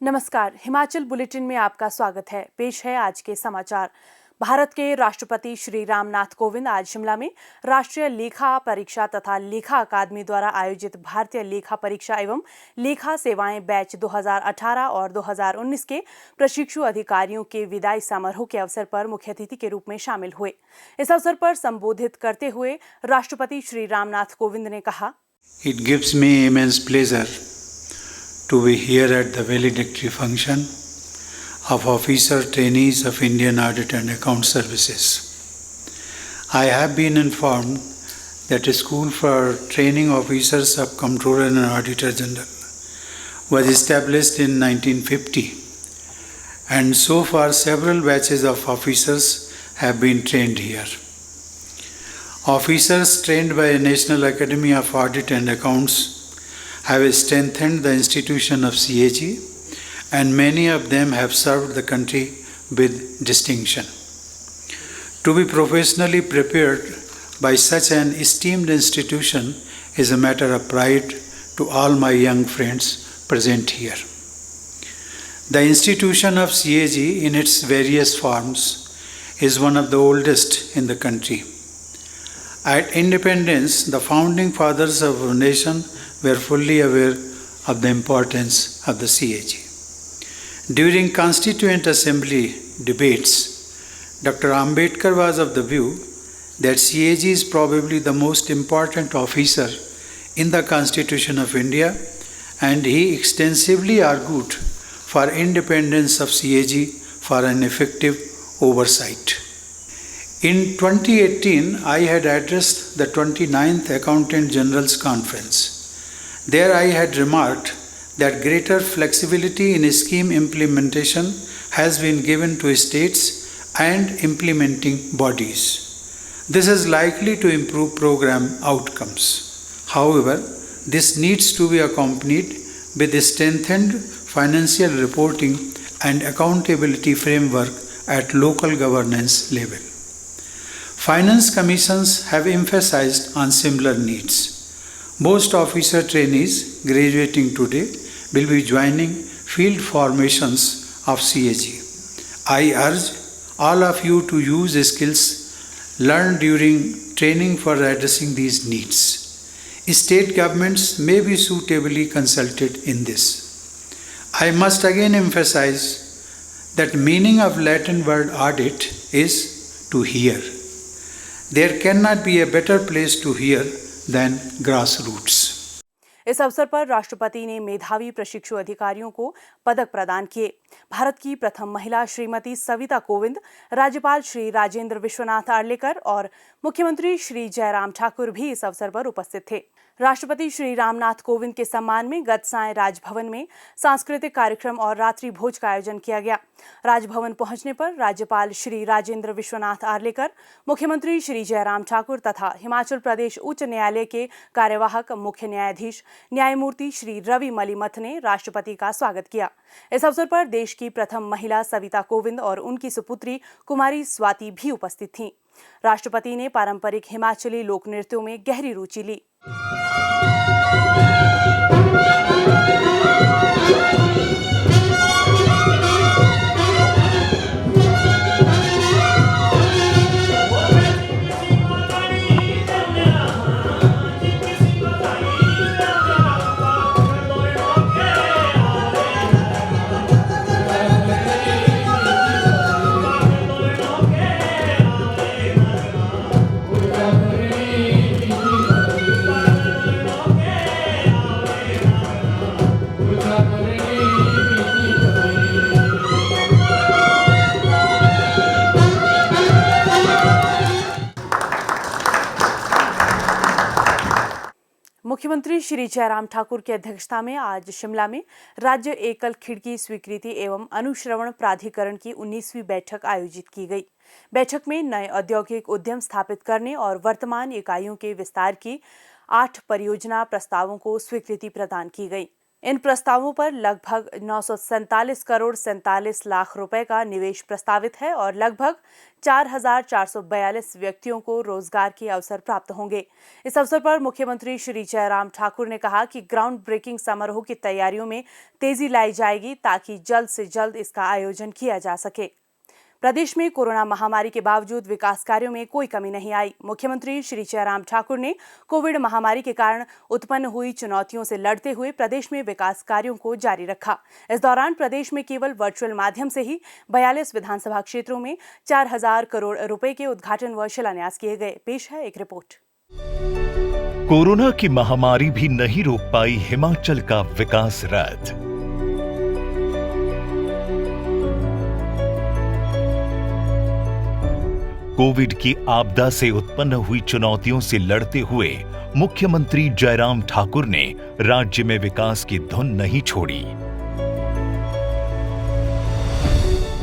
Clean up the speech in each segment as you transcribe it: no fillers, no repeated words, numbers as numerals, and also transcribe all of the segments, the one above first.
नमस्कार, हिमाचल बुलेटिन में आपका स्वागत है। पेश है आज के समाचार। भारत के राष्ट्रपति श्री रामनाथ कोविंद आज शिमला में राष्ट्रीय लेखा परीक्षा तथा लेखा अकादमी द्वारा आयोजित भारतीय लेखा परीक्षा एवं लेखा सेवाएं बैच 2018 और 2019 के प्रशिक्षु अधिकारियों के विदाई समारोह के अवसर पर मुख्य अतिथि के रूप में शामिल हुए। इस अवसर पर संबोधित करते हुए राष्ट्रपति श्री रामनाथ कोविंद ने कहा, It gives me immense pleasure to be here at the valedictory function of officer trainees of Indian Audit and Account Services. I have been informed that a school for training officers of Comptroller and Auditor General was established in 1950, and so far several batches of officers have been trained here. Officers trained by the National Academy of Audit and Accounts have strengthened the institution of CAG, and many of them have served the country with distinction. To be professionally prepared by such an esteemed institution is a matter of pride to all my young friends present here. The institution of CAG in its various forms is one of the oldest in the country. At independence, the founding fathers of our nation were fully aware of the importance of the CAG. During Constituent Assembly debates, Dr. Ambedkar was of the view that CAG is probably the most important officer in the Constitution of India, and he extensively argued for independence of CAG for an effective oversight. In 2018, I had addressed the 29th Accountant General's Conference. There I had remarked that greater flexibility in scheme implementation has been given to states and implementing bodies. This is likely to improve program outcomes. However, this needs to be accompanied with a strengthened financial reporting and accountability framework at local governance level. Finance commissions have emphasized on similar needs. Most officer trainees graduating today will be joining field formations of CAG. I urge all of you to use skills learned during training for addressing these needs. State governments may be suitably consulted in this. I must again emphasize that meaning of Latin word audit is to hear. There cannot be a better place to hear than grassroots. इस अवसर पर राष्ट्रपति ने मेधावी प्रशिक्षु अधिकारियों को पदक प्रदान किए। भारत की प्रथम महिला श्रीमती सविता कोविंद, राज्यपाल श्री राजेंद्र विश्वनाथ आर्लेकर और मुख्यमंत्री श्री जयराम ठाकुर भी इस अवसर पर उपस्थित थे। राष्ट्रपति श्री रामनाथ कोविंद के सम्मान में गत सायं राजभवन में सांस्कृतिक कार्यक्रम और रात्रि भोज का आयोजन किया गया। राजभवन पहुंचने पर राज्यपाल श्री राजेंद्र विश्वनाथ आर्लेकर, मुख्यमंत्री श्री जयराम ठाकुर तथा हिमाचल प्रदेश उच्च न्यायालय के कार्यवाहक मुख्य न्यायाधीश न्यायमूर्ति श्री रवि मलिमथ ने राष्ट्रपति का स्वागत किया। इस अवसर पर देश की प्रथम महिला सविता कोविंद और उनकी सुपुत्री कुमारी स्वाति भी उपस्थित थीं। राष्ट्रपति ने पारंपरिक हिमाचली लोक नृत्यों में गहरी रुचि ली। मुख्यमंत्री श्री जयराम ठाकुर की अध्यक्षता में आज शिमला में राज्य एकल खिड़की स्वीकृति एवं अनुश्रवण प्राधिकरण की 19वीं बैठक आयोजित की गई। बैठक में नए औद्योगिक उद्यम स्थापित करने और वर्तमान इकाइयों के विस्तार की 8 परियोजना प्रस्तावों को स्वीकृति प्रदान की गई। इन प्रस्तावों पर लगभग 947 करोड़ 47 लाख रुपए का निवेश प्रस्तावित है और लगभग 4,442 व्यक्तियों को रोजगार के अवसर प्राप्त होंगे। इस अवसर पर मुख्यमंत्री श्री जयराम ठाकुर ने कहा कि ग्राउंड ब्रेकिंग समारोह की तैयारियों में तेजी लाई जाएगी ताकि जल्द से जल्द इसका आयोजन किया जा सके। प्रदेश में कोरोना महामारी के बावजूद विकास कार्यों में कोई कमी नहीं आई। मुख्यमंत्री श्री जयराम ठाकुर ने कोविड महामारी के कारण उत्पन्न हुई चुनौतियों से लड़ते हुए प्रदेश में विकास कार्यों को जारी रखा। इस दौरान प्रदेश में केवल वर्चुअल माध्यम से ही 42 विधानसभा क्षेत्रों में 4,000 करोड़ रुपए के उद्घाटन व शिलान्यास किए गए। पेश है एक रिपोर्ट। कोरोना की महामारी भी नहीं रोक पाई हिमाचल का विकास रथ। कोविड की आपदा से उत्पन्न हुई चुनौतियों से लड़ते हुए मुख्यमंत्री जयराम ठाकुर ने राज्य में विकास की धुन नहीं छोड़ी।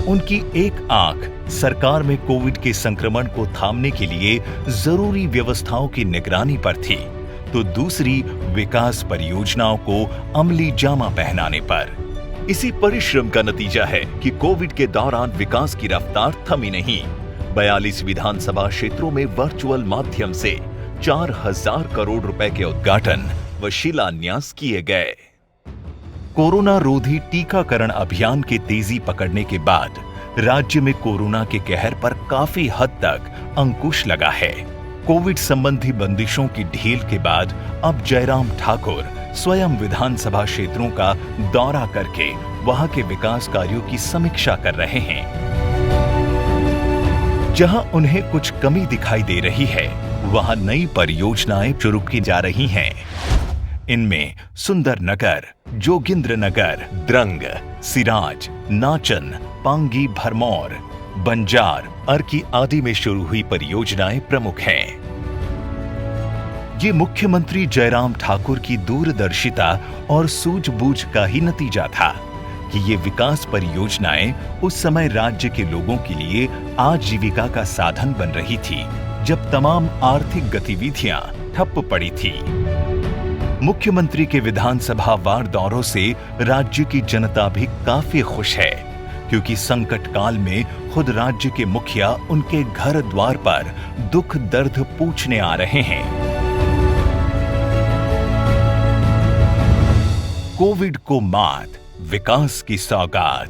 उनकी एक आंख सरकार में कोविड के संक्रमण को थामने के लिए जरूरी व्यवस्थाओं की निगरानी पर थी, तो दूसरी विकास परियोजनाओं को अमली जामा पहनाने पर। इसी परिश्रम का नतीजा है कि कोविड के दौरान विकास की रफ्तार थमी नहीं। 42 विधानसभा क्षेत्रों में वर्चुअल माध्यम से 4,000 करोड़ रुपए के उद्घाटन व शिलान्यास किए गए। कोरोना रोधी टीकाकरण अभियान के तेजी पकड़ने के बाद राज्य में कोरोना के कहर पर काफी हद तक अंकुश लगा है। कोविड संबंधी बंदिशों की ढील के बाद अब जयराम ठाकुर स्वयं विधानसभा क्षेत्रों का दौरा करके वहां के विकास कार्यों की समीक्षा कर रहे हैं। जहां उन्हें कुछ कमी दिखाई दे रही है, वहां नई परियोजनाएं शुरू की जा रही हैं। इनमें सुंदर नगर, जोगिंद्र नगर, द्रंग, सिराज, नाचन, पांगी, भरमौर, बंजार, अर्की आदि में शुरू हुई परियोजनाएं प्रमुख हैं। ये मुख्यमंत्री जयराम ठाकुर की दूरदर्शिता और सूझबूझ का ही नतीजा था कि ये विकास परियोजनाएं उस समय राज्य के लोगों के लिए आजीविका का साधन बन रही थी, जब तमाम आर्थिक गतिविधियां ठप पड़ी थी। मुख्यमंत्री के विधानसभा वार दौरों से राज्य की जनता भी काफी खुश है, क्योंकि संकट काल में खुद राज्य के मुखिया उनके घर द्वार पर दुख दर्द पूछने आ रहे हैं। कोविड को मात, विकास की सौगात।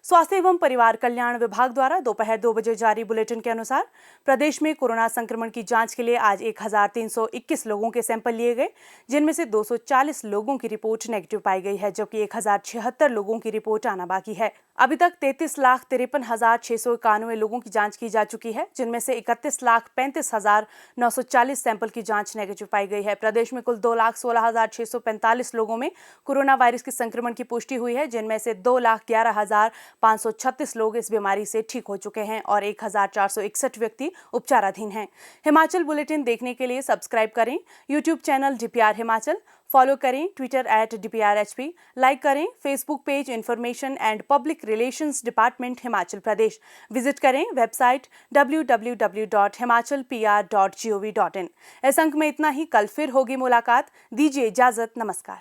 स्वास्थ्य एवं परिवार कल्याण विभाग द्वारा दोपहर 2 बजे जारी बुलेटिन के अनुसार प्रदेश में कोरोना संक्रमण की जांच के लिए आज 1,321 लोगों के सैंपल लिए गए, जिनमें से 240 लोगों की रिपोर्ट नेगेटिव पाई गई है, जबकि 1,076 लोगों की रिपोर्ट आना बाकी है। अभी तक 33,53,691 लोगों की जांच की जा चुकी है, जिनमें से 31,35,940 सैंपल की जांच नेगेटिव पाई गई है। प्रदेश में कुल 2,16,645 लोगों में कोरोना वायरस के संक्रमण की पुष्टि हुई है, जिनमें से 2,11,536 लोग इस बीमारी से ठीक हो चुके हैं और 1,461 व्यक्ति उपचाराधीन हैं। हिमाचल बुलेटिन देखने के लिए सब्सक्राइब करें YouTube channel DPR Himachal, follow करें ट्विटर @DPRHP, लाइक करें Facebook page information and public relations department Himachal Pradesh, visit करें वेबसाइट www.himachalpr.gov.in। इस अंक में इतना ही। कल फिर होगी मुलाकात। दीजिए इजाजत। नमस्कार।